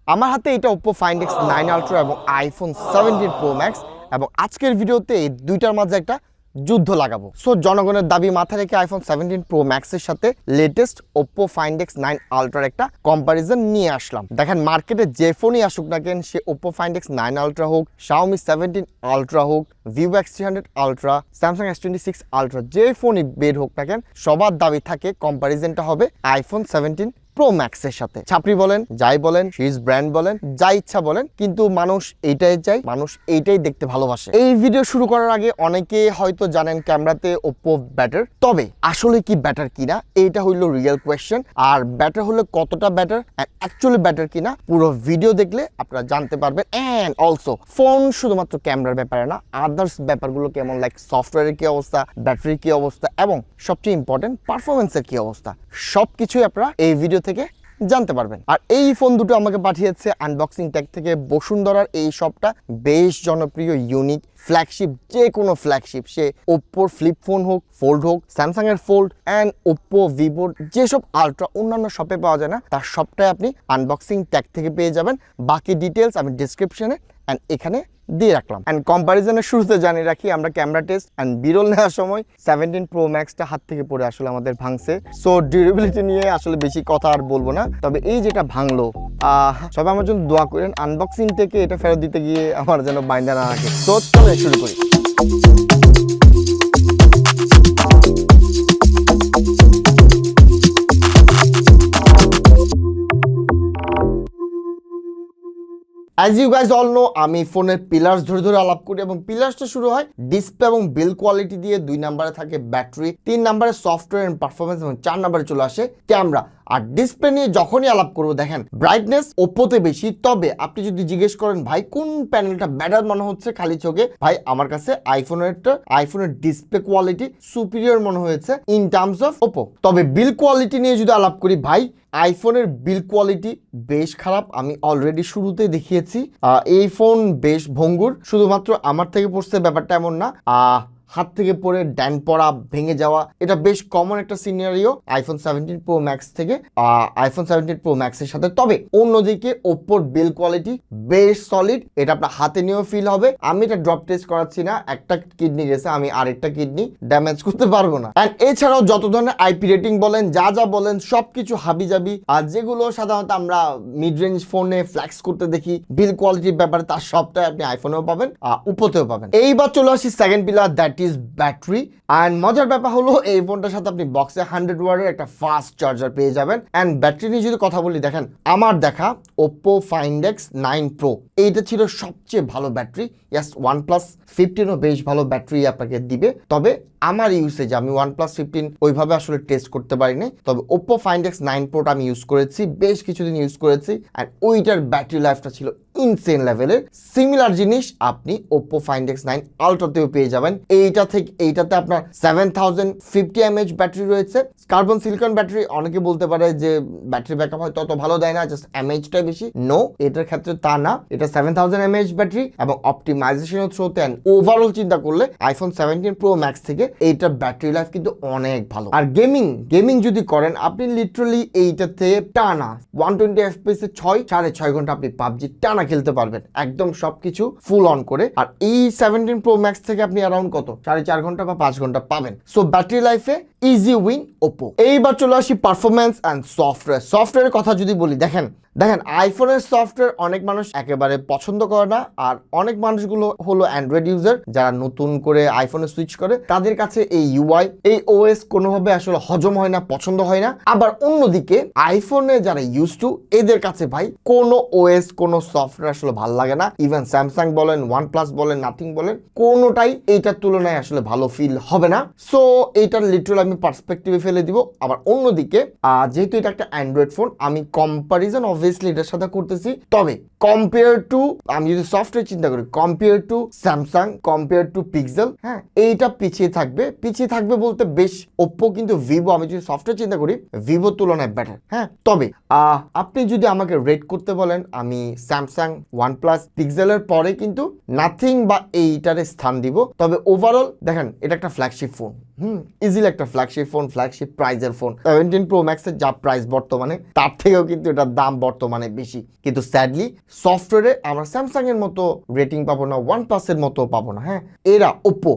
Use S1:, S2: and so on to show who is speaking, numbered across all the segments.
S1: আমার হাতে এটা Oppo Find X9 Ultra এবং iPhone 17 Pro Max এবং আজকের ভিডিওতে এই দুইটার মাঝে একটা যুদ্ধ লাগাবো। সো জনগণের দাবি মাথায় রেখে iPhone 17 Pro Max এর সাথে latest Oppo Find X9 Ultra একটা কম্পারিজন নিয়ে আসলাম। দেখেন মার্কেটে যে ফোনই আসুক না কেন, সে Oppo Find X9 Ultra হোক, Xiaomi 17 Ultra হোক, Vivo X300 Ultra, Samsung S26 Ultra, যে ফোনই বের হোক না কেন সবার দাবি থাকে কম্পারিজনটা হবে iPhone 17 Pro Max এর সাথে। ছাপড়ি বলেন, যাই বলেন, সিরিজ ব্র্যান্ড বলেন, যা ইচ্ছা বলেন, কিন্তু মানুষ এইটাই চায়, মানুষ এইটাই দেখতে ভালোবাসে। এই ভিডিও শুরু করার আগে অনেকে হয়তো জানেন ক্যামেরাতে Oppo ব্যাটার, তবে আসলে কি ব্যাটার কিনা এইটা হইলো রিয়েল কোয়েশ্চেন। আর ব্যাটার হলে কতটা ব্যাটার এন্ড অ্যাকচুয়ালি ব্যাটার কিনা পুরো ভিডিও দেখলে আপনারা জানতে পারবেন। এন্ড অলসো ফোন শুধুমাত্র ক্যামেরার ব্যাপারে না, আদার্স ব্যাপারগুলো কেমন, লাইক সফটওয়্যারের কি অবস্থা, ব্যাটারির কি অবস্থা এবং সবচেয়ে ইম্পর্টেন্ট পারফরমেন্সের কি অবস্থা, সবকিছুই আপনারা এই ভিডিও থেকে জানতে পারবেন। আর এই ফোন দুটো আমাকে পাঠিয়েছে আনবক্সিং ট্যাগ থেকে। বসুন্ধরার এই শপটা বেশ জনপ্রিয়, ইউনিক, ফ্ল্যাগশিপ, যে কোনো ফ্ল্যাগশিপ, সে ওপ্পোর ফ্লিপ ফোন হোক, ফোল্ড হোক, স্যামসাং এর ফোল্ড অ্যান্ড ওপ্পো, ভিভোর যেসব আলট্রা অন্যান্য শপে পাওয়া যায় না, তার সবটাই আপনি আনবক্সিং ট্যাগ থেকে পেয়ে যাবেন। বাকি ডিটেলস আমি ডিসক্রিপশনে অ্যান্ড এখানে দিয়ে রাখলাম। অ্যান্ড কম্প্যারিজনের শুরুতে জানিয়ে রাখি, আমরা ক্যামেরা টেস্ট অ্যান্ড বিরল নেওয়ার সময় 17 Pro Maxটা হাত থেকে পড়ে আসলে আমাদের ভাঙছে। সো ডিউরেবিলিটি নিয়ে আসলে বেশি কথা আর বলবো না, তবে এই যেটা ভাঙলো, সবাই আমার জন্য দোয়া করেন আনবক্সিং থেকে এটা ফেরত দিতে গিয়ে আমার যেন বাইন্দা না রাখে। তো চলে শুরু করি। As you guys all know, আমি ফোনের পিলার্স ধরে ধরে আলাপ করি এবং পিলার্সটা শুরু হয় ডিসপ্লে এবং বিল্ড কোয়ালিটি দিয়ে, 2 নম্বরে থাকে ব্যাটারি, 3 নম্বরে সফটওয়্যার এন্ড পারফরমেন্স এবং 4 নম্বরে চলে আসে ক্যামেরা। আর ডিসপ্লে নিয়ে যখনই আলাপ করবো, দেখেন ব্রাইটনেস ওপ্পোতে বেশি, তবে আপনি যদি জিজ্ঞেস করেন ভাই কোন প্যানেলটা বেটার মনে হচ্ছে খালি চোখে, ভাই আমার কাছে আইফোনের ডিসপ্লে কোয়ালিটি সুপিরিয়র মনে হয়েছে ইন টার্মস অফ ওপ্পো। তবে বিল্ড কোয়ালিটি নিয়ে যদি আলাপ করি, ভাই আইফোনের বিল্ড কোয়ালিটি বেশ খারাপ। আমি অলরেডি শুরুতে দেখিয়েছি এই ফোন বেশ ভঙ্গুর। শুধুমাত্র আমার থেকে পড়ছে ব্যাপারটা এমন না, হাত থেকে পড়ে ড্যান পড়া, ভেঙে যাওয়া, এটা বেশ কমন একটা সিনারিও iPhone 17 Pro Max থেকে iPhone 17 Pro Max এর সাথে। তবে অন্যদিকে ওপ্পোর বিল্ড কোয়ালিটি বেশ সলিড, এটা আপনার হাতে নিয়েও ফিল হবে। আমি এটা ড্রপ টেস্ট করাচ্ছি না, একটা কিডনি গেছে, আমি আরেকটা কিডনি ড্যামেজ করতে পারবো না। অ্যান্ড এছাড়াও যত ধরনের আইপি রেটিং বলেন, যা যা বলেন, সবকিছু হাবিজাবি, আর যেগুলো সাধারণত আমরা মিড রেঞ্জ ফোনে ফ্ল্যাক্স করতে দেখি বিল্ড কোয়ালিটির ব্যাপারে, তার সবটাই আপনি আইফোনেও পাবেন, ওপ্পোতেও পাবেন। এইবার চলে আসি second pillar, that is battery. And মজার ব্যাপার হলো এই ফোনটার সাথে আপনি বক্সে 100 ওয়াটের একটা ফাস্ট চার্জার পেয়ে যাবেন। অ্যান্ড ব্যাটারি নিয়ে যদি কথা বলি, দেখেন আমার দেখা Oppo Find X9 Pro এইটা ছিল সবচেয়ে ভালো ব্যাটারি। ইয়াস, OnePlus 15ও বেশ ভালো ব্যাটারি আপনাকে দিবে, তবে আমার ইউসেজ আমি OnePlus 15 ওইভাবে আসলে টেস্ট করতে পারিনি। তবে Oppo Find X9 Proটা আমি ইউজ করেছি, বেশ কিছুদিন ইউজ করেছি, অ্যান্ড ওইটার ব্যাটারি লাইফটা ছিল ইনসেন লেভেলের। সিমিলার জিনিস আপনি Oppo Find X9 Ultraতেও পেয়ে যাবেন। এইটাতে আপনার 7050 mAh ব্যাটারি রয়েছে, কার্বন সিলিকন ব্যাটারি। অনেকে বলতে পারে যে ব্যাটারি ব্যাকআপ হয়তো অত ভালো দেয় না, জাস্ট mAhটাই বেশি। নো, এটার ক্ষেত্রে তা না, এটা 7000 mAh ব্যাটারি এবং অপটিমাইজেশনের থ্রুতে ওভারঅল চিন্তা করলে iPhone 17 Pro Max থেকে এইটার ব্যাটারি লাইফ কিন্তু অনেক ভালো। আর গেমিং যদি করেন, আপনি লিটারালি এইটাতে টানা 120 FPS এ 6.5 ঘন্টা আপনি পাবজি টানা খেলতে পারবেন, একদম সবকিছু ফুল অন করে। আর এই 17 Pro Max থেকে আপনি অ্যারাউন্ড কত 4.5 ঘন্টা বা 5 ঘন্টা পাবেন। সো ব্যাটারি লাইফে ইজি উইন ওপ্পো। এইবার চলে আসি পারফরমেন্স অ্যান্ড সফটওয়্যারের কথা যদি বলি, দেখেন আইফোনের সফটওয়্যার অনেক মানুষ একেবারে পছন্দ করে না, আর অনেক মানুষগুলো হলো অ্যান্ড্রয়েড ইউজার, যারা নতুন করে আইফোনে সুইচ করে, তাদের কাছে এই ইউআই, এই ওএস কোনোভাবে আসলে হজম হয় না, পছন্দ হয় না। আবার অন্যদিকে আইফোনে যারা ইউজ টু, এদের কাছে ভাই কোনো ওএস, কোনো সফটওয়্যার আসলে ভালো লাগে না। ইভেন স্যামসাং বলেন, OnePlus বলেন, নাথিং বলেন, কোনোটাই এইটার তুলনায় আসলে ভালো ফিল হবে না। সো এইটার লিটারাল আমি পার্সপেক্টিভে ফেলে দিব। আবার অন্যদিকে যেহেতু এটা একটা অ্যান্ড্রয়েড ফোন, আমি কম্পারিজন অবভিয়াসলি এটার সাথে করতেছি, তবে কম্পেয়ার টু, আমি যদি সফটওয়্যার চিন্তা করি, compare to Samsung, compare to pixel, হ্যাঁ এইটা পিছিয়ে থাকবে বলতে বেশ ওপ্পো, কিন্তু ভিভো, আমি যদি সফটওয়্যার চিন্তা করি ভিভোর তুলনায় বেটার। হ্যাঁ, তবে আপনি যদি আমাকে রেট করতে বলেন, আমি স্যামসাং, OnePlus, পিক্সেলের পরে কিন্তু নাথিং বা এইটারে স্থান দিব। তবে ওভারঅল দেখেন, এটা একটা ফ্ল্যাগশিপ ফোন, ইজিলি একটা ফ্ল্যাগশিপ প্রাইজের ফোন 17 Pro Max এর যা প্রাইস বর্তমানে তার থেকেও কিন্তু এটার দাম বর্তমানে বেশি, কিন্তু স্যাডলি সফটওয়্যারে আমরা স্যামসাং এর মতো রেটিং পাবো না, OnePlus এর মতো পাবো না। হ্যাঁ, এরা ওপ্পো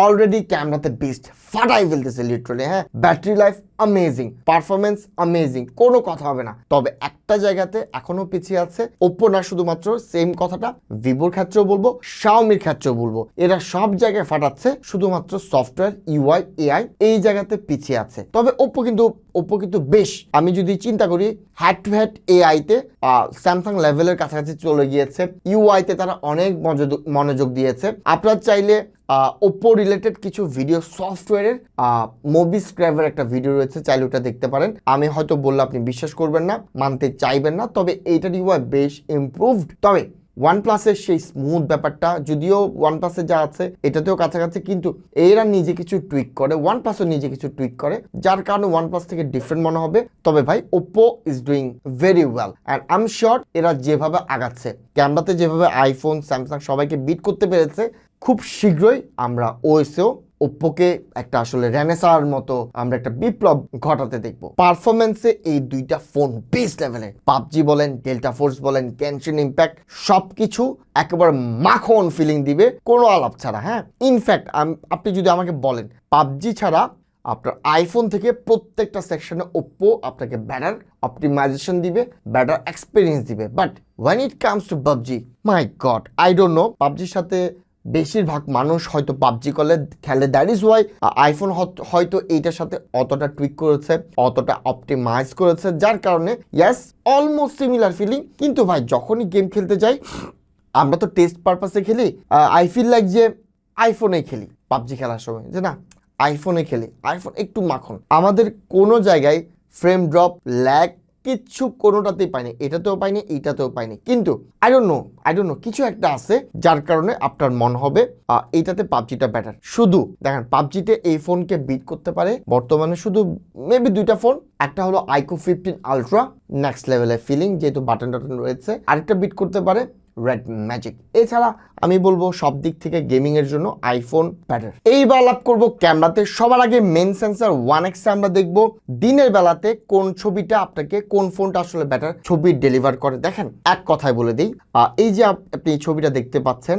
S1: অলরেডি ক্যামেরাতে বেস্ট ফাটাই ফেলতেছে লিটারালি। হ্যাঁ, battery life amazing, performance amazing, কোনো কথা হবে না। তবে একটা জায়গাতে এখনো পিছিয়ে আছে ওপ্পো, না শুধুমাত্র সেম কথাটা ভিভোর ক্ষেত্রেও বলবো, শাওমির ক্ষেত্রেও বলবো, এরা সব জায়গায় ফাটাচ্ছে, শুধুমাত্র সফটওয়্যার UI AI এই জায়গাতে পিছিয়ে আছে। তবে ওপ্পো কিন্তু বেশ, আমি যদি চিন্তা করি হ্যাড টু হ্যাড AI তে স্যামসাং লেভেলের কাছাকাছি চলে গিয়েছে, UI তে তারা অনেক মনোযোগ দিয়েছে। আপনারা চাইলে ওপ্পো রিলেটেড কিছু ভিডিও সফটওয়্যারের মুভি স্ক্র্যাবের একটা ভিডিও রয়েছে, চাইলে ওটা দেখতে পারেন। আমি হয়তো বললে আপনি বিশ্বাস করবেন না, মানতে চাইবেন না, তবে এইটার UI বেশ ইমপ্রুভড। তবে OnePlus-এর সেই স্মুথ ব্যাপারটা, যদিও OnePlus-এ যা আছে এটাতেও কাছাকাছি, কিন্তু এরা নিজে কিছু টুইক করে, OnePlus-ও নিজে কিছু টুইক করে, যার কারণে OnePlus থেকে ডিফারেন্ট মনে হবে। তবে ভাই Oppo is doing very well and I am sure এরা যেভাবে আগাচ্ছে, ক্যামেরাতে যেভাবে আইফোন স্যামসাং সবাইকে বিট করতে পেরেছে, খুব শীঘ্রই আমরা ওএসেও ওপ্পোকে একটা আসলে রেনেসার মতো আমরা একটা বিপ্লব ঘটাতে দেখবো। পারফরমেন্সে এই দুইটা ফোন বেস্ট লেভেলে, পাবজি বলেন, ডেল্টা ফোর্স বলেন, গেনশিন ইম্প্যাক্ট, সবকিছু একেবারে মাখন ফিলিং দিবে কোনো আলাপ ছাড়া। হ্যাঁ, ইনফ্যাক্ট আপনি যদি আমাকে বলেন পাবজি ছাড়া আপনার আইফোন থেকে প্রত্যেকটা সেকশনে ওপ্পো আপনাকে ব্যাটার অপটিমাইজেশন দিবে, ব্যাটার এক্সপিরিয়েন্স দিবে। But when it comes to PUBG, my god, I don't know, পাবজির সাথে বেশিরভাগ মানুষ হয়তো পাবজি খেলে, দ্যাট ইজ ওয়াই আইফোন হয়তো এইটার সাথে অতটা টুইক করেছে, অতটা অপটিমাইজ করেছে, যার কারণে ইয়াস অলমোস্ট সিমিলার ফিলিং। কিন্তু ভাই যখনই গেম খেলতে যাই, আমরা তো টেস্ট পারপাসে খেলি, আই ফিল লাইক যে আইফোনে খেলি পাবজি খেলার সময়, যে না আইফোনে খেলি, আইফোন একটু মাখন। আমাদের কোনো জায়গায় ফ্রেম ড্রপ, ল্যাগ কিচ্ছু কোনোটাতেই পাইনি, এটাতেও পাইনি, এইটাতেও পাইনি। কিন্তু আই ডোন্ট নো কিছু একটা আছে যার কারণে আপনার মনে হবে এইটাতে পাবজিটা বেটার। শুধু দেখেন পাবজিতে এই ফোনকে বিট করতে পারে বর্তমানে শুধু মেবি দুইটা ফোন, একটা হলো আইকো 15 আলট্রা, নেক্সট লেভেলের ফিলিং যেহেতু বাটন রয়েছে, আরেকটা বিট করতে পারে রেড ম্যাজিক। এছাড়া আমি বলবো সব দিক থেকে গেমিং এর জন্য আইফোন বেটার। এইবার আলাপ করবো ক্যামেরাতে। সবার আগে মেন সেন্সর 1x আমরা দেখবো দিনের বেলাতে কোন ছবিটা আপনাকে, কোন ফোনটা আসলে বেটার ছবি ডেলিভার করে। দেখেন এক কথায় বলে দিই, এই যে আপনি ছবিটা দেখতে পাচ্ছেন,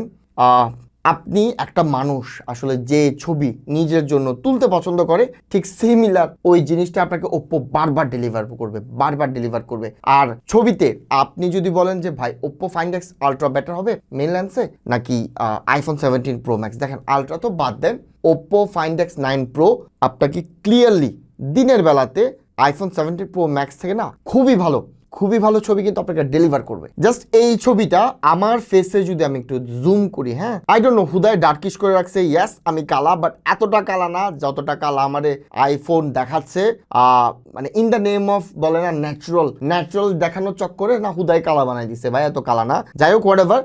S1: আপনি একটা মানুষ আসলে যে ছবি নিজের জন্য তুলতে পছন্দ করে, ঠিক সিমিলার ওই জিনিসটা আপনাকে ওপ্পো বারবার ডেলিভার করবে। আর ছবিতে আপনি যদি বলেন যে ভাই Oppo find x ultra better হবে মেন লেন্সে নাকি আইফোন 17 Pro Max, দেখেন আলট্রা তো বাদ দেন, ওপ্পো ফাইন্ড এক্স 9 Pro আপনাকে ক্লিয়ারলি দিনের বেলাতে আইফোন 17 Pro Max থেকে না খুবই ভালো ছবি কিন্তু আপনাকে ডেলিভার করবে। জাস্ট এই ছবিটা আমার ফেসে যদি আমি একটু জুম করি, হ্যাঁ, আই ডোন্ট নো হুদায় ডার্কিশ করে রাখছে, ইয়েস আমি কালা, বাট এতটা কালা না যতটা কালা আমারে আইফোন দেখাচ্ছে। মানে ইন দ্য নেম অফ বলে না ন্যাচারাল দেখানোর চক্করে না হুদায় কালা বানাই দিছে ভাই, এত কালা না। যাই হোক হোয়াটএভার,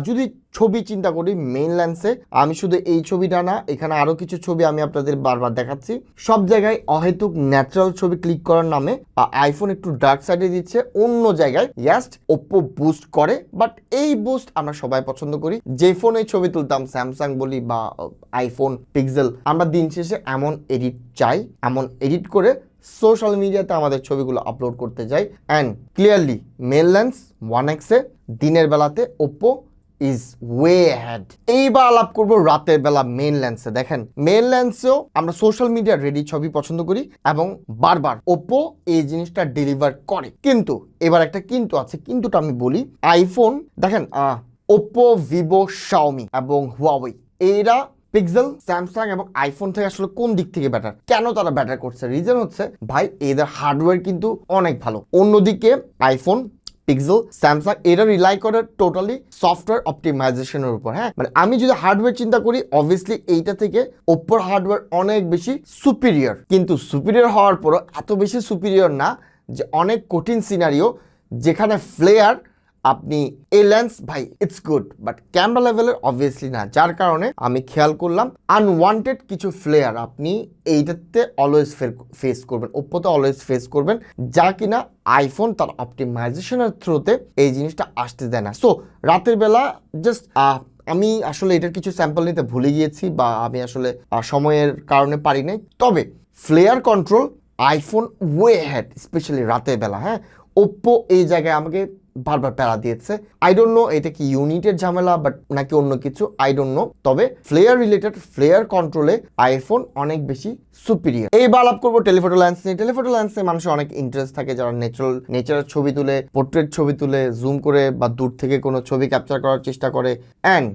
S1: যদি ছবি চিন্তা করি মেইন লেন্সে, আমি শুধু এই ছবিটা না, এখানে আরো কিছু ছবি আমি আপনাদের বারবার দেখাচ্ছি, সব জায়গায় অহেতুক ন্যাচারাল ছবি ক্লিক করার নামে আইফোন একটু ডার্ক সাইডে দিচ্ছে, অন্য জায়গায় ইয়াস ওপ্পো বুস্ট করে। বাট এই বুস্ট আমরা সবাই পছন্দ করি, যে ফোনে ছবি তুলতাম স্যামসাং বলি বা আইফোন পিক্সেল, আমরা দিন শেষে এমন এডিট চাই, এমন এডিট করে সোশ্যাল মিডিয়াতে আমাদের ছবিগুলো আপলোড করতে যাই। And clearly main lens 1x এ দিনের বেলাতে ওপ্পো ইজ ওয়ে হ্যাড। এইবার আলাপ করবো রাতের বেলা মেন লেন্সে। দেখেন মেন লেন্সেও আমরা সোশ্যাল মিডিয়া রেডি ছবি পছন্দ করি এবং বারবার ওপ্পো এই জিনিসটা ডেলিভার করে। কিন্তু এবার একটা কিন্তু আছে, কিন্তুটা আমি বলি, আইফোন দেখেন ওপ্পো, ভিভো, শাওমি এবং হুয়াওয়ে, এরা পিক্সেল, স্যামসাং এবং আইফোন থেকে আসলে কোন দিক থেকে ব্যাটার, কেন তারা ব্যাটার করছে? রিজন হচ্ছে ভাই এদের হার্ডওয়্যার কিন্তু অনেক ভালো। অন্যদিকে আইফোন, পিক্সেল, স্যামসাং এরা রিলাই করে টোটালি সফটওয়্যার অপটিমাইজেশনের উপর। হ্যাঁ, মানে আমি যদি হার্ডওয়্যার চিন্তা করি, অবভিয়াসলি এইটা থেকে ওপ্পোর হার্ডওয়্যার অনেক বেশি সুপিরিয়র, কিন্তু সুপিরিয়র হওয়ার পরও এত বেশি সুপিরিয়র না যে অনেক কঠিন সিনারিও যেখানে ফ্লেয়ার আপনি এই লেন্স ভাই ইটস গুড, বাট ক্যামেরা লেভেলের অবভিয়াসলি না। যার কারণে আমি খেয়াল করলাম আনওয়ান্টেড কিছু ফ্লেয়ার আপনি এইটাতে অলওয়েজ ফেস করবেন, ওপ্পোতে অলওয়েজ ফেস করবেন, যা কিনা আইফোন তার অপটিমাইজেশনের থ্রুতে এই জিনিসটা আসতে দেয় না। সো রাতের বেলা জাস্ট আমি আসলে এটার কিছু স্যাম্পল নিতে ভুলে গিয়েছি বা আমি আসলে সময়ের কারণে পারি নাই। তবে flare control iPhone way ahead, specially রাতের বেলা। হ্যাঁ, ওপ্পো এই জায়গায় আমাকে বারবার প্যারা দিয়েছে। আই ডোন্ট নো এটা কি ইউনিটের ঝামেলা বাট নাকি অন্য কিছু, আই ডোন্ট নো। তবে ফ্লেয়ার রিলেটেড ফ্লেয়ার কন্ট্রোলে আইফোন অনেক বেশি সুপিরিয়র। এইবার আলাপ করবো টেলিফটো লেন্স নিয়ে। টেলিফটো লেন্সে মানুষের অনেক ইন্টারেস্ট থাকে, যারা নেচারের ছবি তুলে, পোর্ট্রেট ছবি তুলে, জুম করে বা দূর থেকে কোনো ছবি ক্যাপচার করার চেষ্টা করে। অ্যান্ড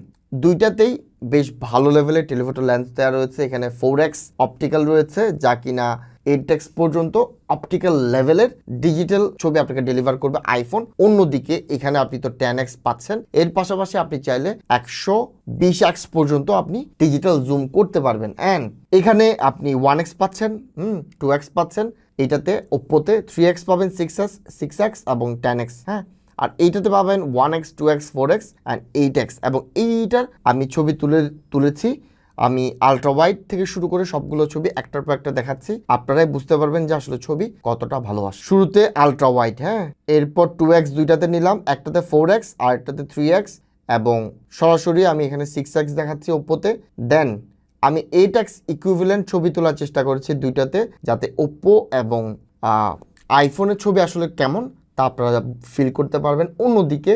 S1: দুইটাতেই বেশ ভালো লেভেলের টেলিফটো লেন্স দেওয়া রয়েছে। এখানে 4x অপটিক্যাল রয়েছে, যা কিনা 8x পর্যন্ত অপটিক্যাল লেভেলের ডিজিটাল ছবি আপনাকে ডেলিভার করবে আইফোন। অন্যদিকে এখানে আপনি তো 10x পাচ্ছেন, এর পাশাপাশি আপনি চাইলে 120x পর্যন্ত আপনি ডিজিটাল জুম করতে পারবেন। অ্যান্ড এখানে আপনি 1x পাচ্ছেন, 2x পাচ্ছেন, এটাতে ওপ্পোতে 3x পাবেন, 6x এবং 10x। হ্যাঁ, আর এইটাতে পাবেন 1x 2x 4x and 8x। এবং এইটার আমি ছবি তুলেছি, আমি আলট্রা ওয়াইড থেকে শুরু করে সবগুলো ছবি একটার পর একটা দেখাচ্ছি, আপনারাই বুঝতে পারবেন যে আসলে ছবি কতটা ভালো আসে। শুরুতে আলট্রা ওয়াইড, হ্যাঁ, এরপর 2x দুইটাতে নিলাম, একটাতে 4x আর একটাতে 3x, এবং সরাসরি আমি এখানে 6x দেখাচ্ছি ওপ্পোতে। দেন আমি 8x ইকুইভ্যালেন্ট ছবি তোলার চেষ্টা করেছি দুইটাতে, যাতে ওপ্পো এবং আইফোনের ছবি আসলে কেমন তা আপনারা ফিল করতে পারবেন। অন্যদিকে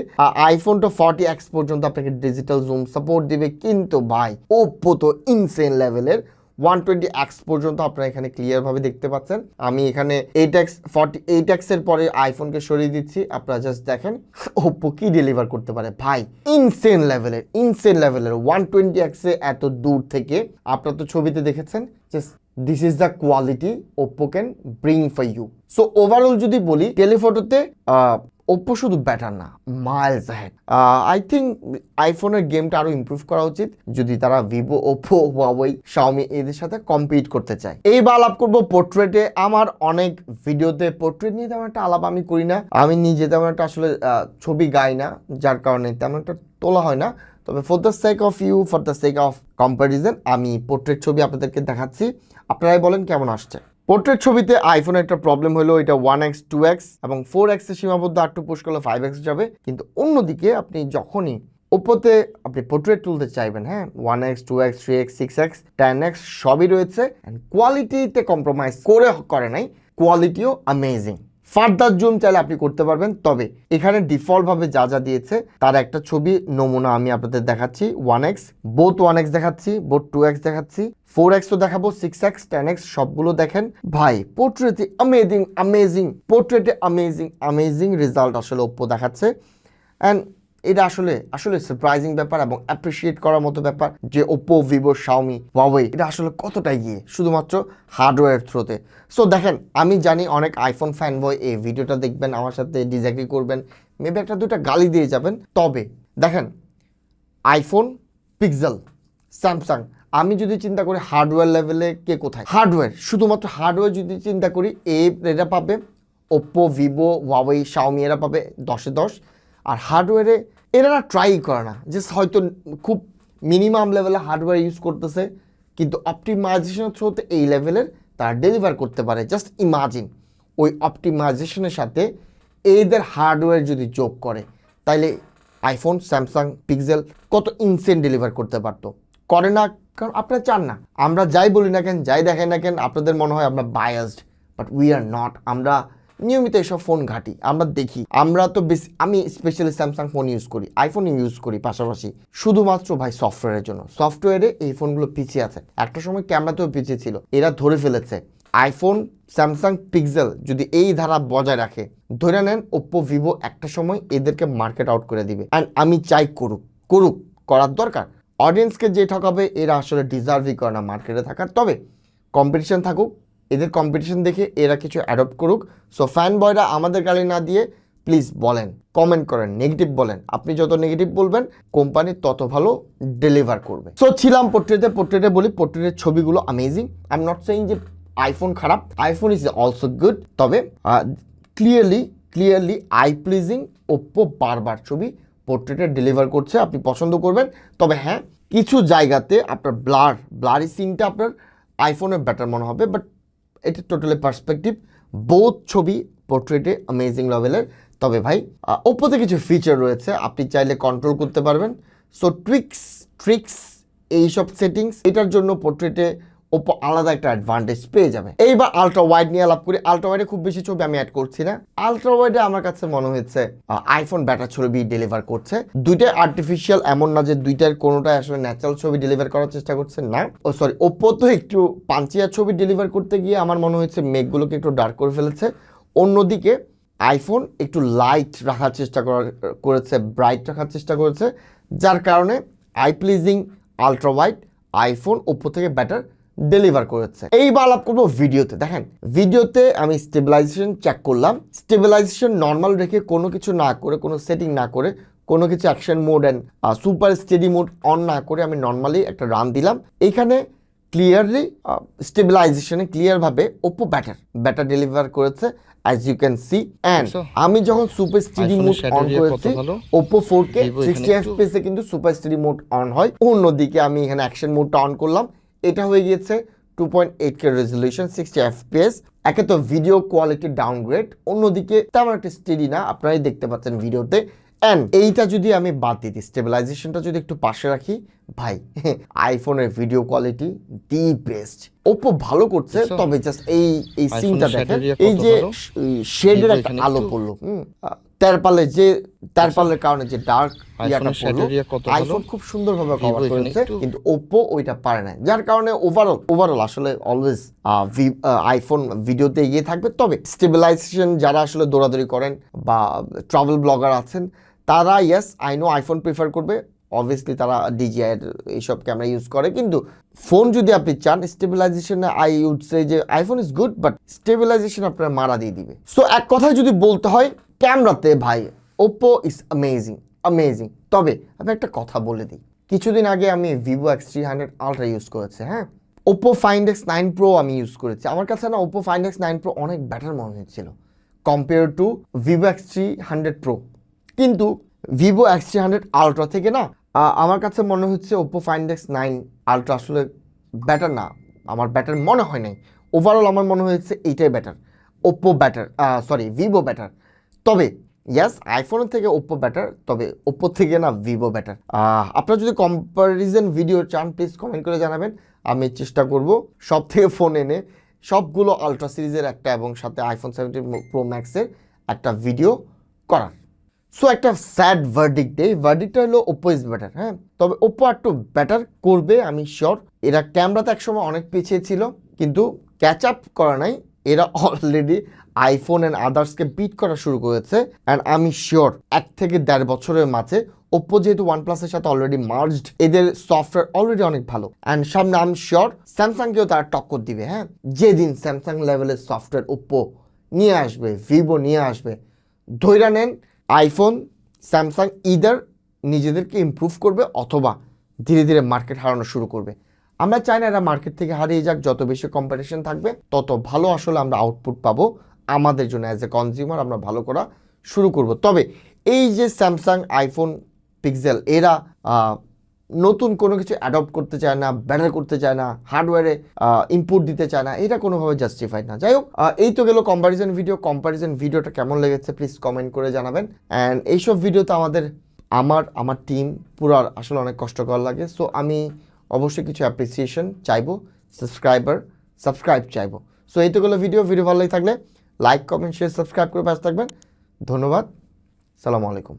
S1: আইফোনটা 40x পর্যন্ত আপনাকে ডিজিটাল জুম সাপোর্ট দিবে, কিন্তু ভাই ওপ্পো তো ইনসেন লেভেলের 120x পর্যন্ত আপনারা এখানে ক্লিয়ারভাবে দেখতে পাচ্ছেন। আমি এখানে 48x এর পরে আইফোনকে সরিয়ে দিচ্ছি, আপনারা জাস্ট দেখেন ওপ্পো কি ডেলিভার করতে পারে। ভাই ইনসেন লেভেলের 120x এ এত দূর থেকে আপনারা তো ছবিতে দেখেছেন। Just this is the quality Oppo can bring for you. So overall যদি বলি, টেলিফটোতে ওপ্পো শুধু বেটার না, মাইলস হেড। আই থিঙ্ক আইফোনের গেমটা আরো ইমপ্রুভ করা উচিত যদি তারা ভিভো, ওপ্পো, হুয়াওয়ে, শাওমি এদের সাথে কম্পিট করতে চায়। এইবার আলাপ করবো পোর্ট্রেটে। আমার অনেক ভিডিওতে পোর্ট্রেট নিয়ে তেমন একটা আলাপ আমি করি না, আমি নিজে তেমন একটা আসলে ছবি গাই না, যার কারণে তেমন একটা তোলা হয় না। তবে for the sake of you, for the sake of comparison, আমি পোর্ট্রেট ছবি আপনাদেরকে দেখাচ্ছি, আপনারাই বলেন কেমন আসছে। পোর্ট্রেট ছবিতে আইফোনের একটা প্রবলেম হলো এটা 1x 2x এবং 4x এর সীমাবদ্ধ, আর একটু পুশ করলে 5x যাবে। কিন্তু অন্যদিকে আপনি যখনই ওপ্পোতে আপনি পোর্ট্রেট তুলতে চাইবেন, হ্যাঁ, 1x 2x 3x 6x 10x সবই রয়েছে। কোয়ালিটিতে কম্প্রোমাইজ করে নাই, কোয়ালিটিও অ্যামেজিং। ফার্দার জুম চাইলে আপনি করতে পারবেন, তবে এখানে ডিফল্টভাবে যা যা দিয়েছে তার একটা ছবি নমুনা আমি আপনাদের দেখাচ্ছি। 1x, বোথ 1x দেখাচ্ছি, বোথ 2x দেখাচ্ছি, 4x তো দেখাবো, 6x 10x সবগুলো দেখেন। ভাই পোর্ট্রেটে পোর্ট্রেটে অ্যামেজিং রেজাল্ট আসলে ওপ্পো দেখাচ্ছে। অ্যান্ড এটা আসলে সারপ্রাইজিং ব্যাপার এবং অ্যাপ্রিসিয়েট করার মতো ব্যাপার যে ওপ্পো, ভিভো, শাওমি, হুয়াওয়ে এটা আসলে কতটা গিয়ে শুধুমাত্র হার্ডওয়্যার থ্রোতে। সো দেখেন, আমি জানি অনেক আইফোন ফ্যান বয় এই ভিডিওটা দেখবেন, আমার সাথে ডিসএগ্রি করবেন, মেবি একটা দুটা গালি দিয়ে যাবেন। তবে দেখেন, আইফোন, পিক্সেল, স্যামসাং, আমি যদি চিন্তা করি হার্ডওয়্যার লেভেলে কে কোথায়, হার্ডওয়্যার, শুধুমাত্র হার্ডওয়্যার যদি চিন্তা করি, এরা পাবে ওপ্পো, ভিভো, হুয়াওয়ে, শাওমি এরা পাবে 10-এ 10। আর হার্ডওয়্যারে এরা না ট্রাই করে না, জাস্ট হয়তো খুব মিনিমাম লেভেলে হার্ডওয়্যার ইউজ করতেছে, কিন্তু অপটিমাইজেশন থ্রুতে এই লেভেলের তারা ডেলিভার করতে পারে। জাস্ট ইমাজিন ওই অপটিমাইজেশনের সাথে এদের হার্ডওয়্যার যদি যোগ করে, তাইলে আইফোন, স্যামসাং, পিক্সেল কত ইনসেন্ট ডেলিভার করতে পারতো। করে না, কারণ আপনারা চান না। আমরা যাই বলি না কেন, যাই দেখাই না কেন, আপনাদের মনে হয় আমরা biased, but we are not. আমরা নিয়মিত এসব ফোন ঘাঁটি, আমরা দেখি। আমরা তো বেশি, আমি স্পেশালি স্যামসাং ফোন ইউজ করি, আইফোন ইউজ করি পাশাপাশি, শুধুমাত্র ভাই সফটওয়্যারের জন্য। সফটওয়্যারে এই ফোনগুলো পিছিয়ে আছে, একটা সময় ক্যামেরাতেও পিছিয়ে ছিল, এরা ধরে ফেলেছে। আইফোন, স্যামসাং, পিক্সেল যদি এই ধারা বজায় রাখে, ধরে নেন ওপ্পো, ভিভো একটা সময় এদেরকে মার্কেট আউট করে দিবে। অ্যান্ড আমি চাই করার দরকার। অডিয়েন্সকে যে ঠকাবে এরা আসলে ডিজার্ভই করে না মার্কেটে থাকার। তবে কম্পিটিশন থাকুক, এদের কম্পিটিশন দেখে এরা কিছু অ্যাডপ্ট করুক। সো ফ্যান বয়রা আমাদের গালি না দিয়ে প্লিজ বলেন, কমেন্ট করেন, নেগেটিভ বলেন। আপনি যত নেগেটিভ বলবেন কোম্পানি তত ভালো ডেলিভার করবে। সো ছিলাম পোর্ট্রেটে বলি, পোর্ট্রেটের ছবিগুলো amazing. I am not saying যে আইফোন খারাপ, আইফোন ইজ অলসো গুড। তবে ক্লিয়ারলি আই প্লিজিং ওপ্পো বারবার ছবি পোর্ট্রেটে ডেলিভার করছে, আপনি পছন্দ করবেন। তবে হ্যাঁ, কিছু জায়গাতে আপনার ব্লারি সিনটা আপনার আইফোনের বেটার মনে হবে, বাট এটা টোটালি পার্সপেক্টিভ। বোথ ছবি পোর্ট্রেটে অ্যামেজিং লেভেলের। তবে ভাই ওপ্পোতে কিছু ফিচার রয়েছে, আপনি চাইলে কন্ট্রোল করতে পারবেন। সো ট্রিক্স এইসব সেটিংস এটার জন্য পোর্ট্রেটে ওপো আলাদা একটা অ্যাডভান্টেজ পেয়ে যাবে। এইবার আলট্রা ওয়াইড নিয়ে আলাপ করি। আলট্রা ওয়াইডে খুব বেশি ছবি আমি অ্যাড করছি না। আলট্রা ওয়াইডে আমার কাছে মনে হয়েছে আইফোন বেটার ছবি ডেলিভার করছে। দুইটাই আর্টিফিশিয়াল, এমন না যে দুইটার কোনোটাই আসলে ন্যাচারাল ছবি ডেলিভার করার চেষ্টা করছে না। ওপো তো একটু পাঞ্চিয়া ছবি ডেলিভার করতে গিয়ে আমার মনে হয়েছে মেঘগুলোকে একটু ডার্ক করে ফেলেছে। অন্যদিকে আইফোন একটু লাইট রাখার চেষ্টা করেছে, ব্রাইট রাখার চেষ্টা করেছে, যার কারণে I pleasing ultra wide iPhone Oppo থেকে বেটার ডেলিভার করেছে। এইবার আলাপ করবো ভিডিওতে। দেখেন ভিডিওতে আমি স্টেবিলাইজেশন চেক করলাম। স্টেবিলাইজেশন নর্মাল রেখে কোনো কিছু না করে, কোনো সেটিং না করে, কোনো কিছু action mode and super steady mode on না করে আমি নর্মালি একটা রান দিলাম। এইখানে ক্লিয়ারলি স্টেবিলাইজেশনে ক্লিয়ারভাবে ওপো বেটার ডেলিভার করেছে as you can see। and আমি যখন সুপার স্টেডি মোড অন করেছি ওপো 4K 60 fps এ কিন্তু সুপার স্টেডি মোড অন হয়। অন্যদিকে আমি এখানে অ্যাকশন মোডটা অন করলাম, এটা হয়ে গিয়েছে 2.8K রেজলিউশন 60 fps। একে তো ভিডিও কোয়ালিটি ডাউনগ্রেড, অন্যদিকে তেমন একটা স্টেডি না, আপনারাই দেখতে পাচ্ছেন ভিডিওতে। এন্ড এইটা যদি আমি বাদ দিই, স্টেবিলাইজেশনটা যদি একটু পাশে রাখি, ভাই আইফোনের video quality the best. Oppo ভালো করছে, তবে জাস্ট এই সিনটা দেখেন, এই যে শেডের একটা আলো পড়লো তারপালের কারণে যে ডার্ক ইয়াটা পড়লো, আইফোন খুব সুন্দরভাবে কভার করেছে, কিন্তু ওপো ওইটা পারে না, যার কারণে ওভারঅল আসলে অলওয়েজ আইফোন ভিডিওতে এগিয়ে থাকবে। তবে স্টেবিলাইজেশন যারা আসলে দৌড়াদৌড়ি করেন বা ট্রাভেল ব্লগার আছেন, তারা yes I know iPhone prefer করবে। অবভিয়াসলি তারা ডিজিআই এইসব ক্যামেরা ইউজ করে, কিন্তু ফোন যদি আপনি চান স্টেবিলাইজেশন, আই উড সে যে iPhone is good, but stabilisation আপনার মারা দিয়ে দিবে। সো এক কথায় যদি বলতে হয়, ক্যামেরাতে ভাই ওপো ইজ অ্যামেজিং। তবে আমি একটা কথা বলে দিই, কিছুদিন আগে আমি ভিভো X300 আলট্রা ইউজ করেছি, হ্যাঁ, ওপো ফাইন্ড X9 প্রো আমি ইউজ করেছি। আমার কাছে না ওপো ফাইন্ড X9 প্রো অনেক বেটার মনে হয়েছিল compare to Vivo X300 pro, কিন্তু ভিভো X300 আলট্রা থেকে না আমার কাছে মনে হচ্ছে ওপো ফাইন্ড X9 আলট্রা আসলে বেটার না, আমার বেটার মনে হয় নাই। ওভারঅল আমার মনে হয়েছে এইটাই বেটার, ভিভো বেটার। তবে ইয়াস আইফোনের থেকে ওপো বেটার, তবে ওপো থেকে না ভিভো বেটার। আপনারা যদি কম্পারিজন ভিডিও চান প্লিজ কমেন্ট করে জানাবেন, আমি চেষ্টা করব সব থেকে ফোন এনে সবগুলো আলট্রা সিরিজের একটা এবং সাথে আইফোন 17 প্রো ম্যাক্সের একটা ভিডিও করার। সো একটা স্যাড ভার্ডিক্টটা হলো ওপো ইজ বেটার, হ্যাঁ, তবে ওপো একটু বেটার করবে আমি শিওর। এরা ক্যামেরাতে একসময় অনেক পিছিয়ে ছিল, কিন্তু ক্যাচ আপ করা নাই, এরা অলরেডি আইফোন অ্যান্ড আদার্সকে বিট করা শুরু করেছে। অ্যান্ড আমি শিওর 1 থেকে 1.5 বছরের মাঝে ওপো যেহেতু ওয়ানপ্লাসের সাথে অলরেডি মার্জড, এদের সফটওয়্যার অলরেডি অনেক ভালো। অ্যান্ড সামনে আমি শিওর স্যামসাংকেও তারা টক্কর দিবে, হ্যাঁ, যেদিন স্যামসাং লেভেলের সফটওয়্যার ওপো নিয়ে আসবে, ভিভো নিয়ে আসবে, ধৈর্য নেন আইফোন স্যামসাং ইদার নিজেদেরকে ইমপ্রুভ করবে অথবা ধীরে ধীরে মার্কেট হারানো শুরু করবে। আমরা চাই না এরা মার্কেট থেকে হারিয়ে যাক, যত বেশি কম্পিটিশন থাকবে তত ভালো আসলে আমরা আউটপুট পাবো, আমাদের জন্য অ্যাজ এ কনজিউমার আমরা ভালো করা শুরু করব। তবে এই যে স্যামসাং, আইফোন, পিক্সেল, এরা নতুন কোনো কিছু অ্যাডপ্ট করতে চায় না, বেটার করতে চায় না, হার্ডওয়্যারে ইনপুট দিতে চায় না, এটা কোনোভাবে জাস্টিফাইড না। যাই হোক, এই তো গেল কম্প্যারিজন ভিডিওটা কেমন লেগেছে প্লিজ কমেন্ট করে জানাবেন। অ্যান্ড এইসব ভিডিওতে আমার টিম পুরো আসলে অনেক কষ্ট করা লাগে। সো আমি অবশ্যই কিছু অ্যাপ্রিসিয়েশন চাইবো, সাবস্ক্রাইব চাইবো। সো এই তো গেল ভিডিও ভালো লাগে থাকলে লাইক, কমেন্ট, শেয়ার, সাবস্ক্রাইব করে পাশে থাকবেন। ধন্যবাদ, সালামু আলাইকুম।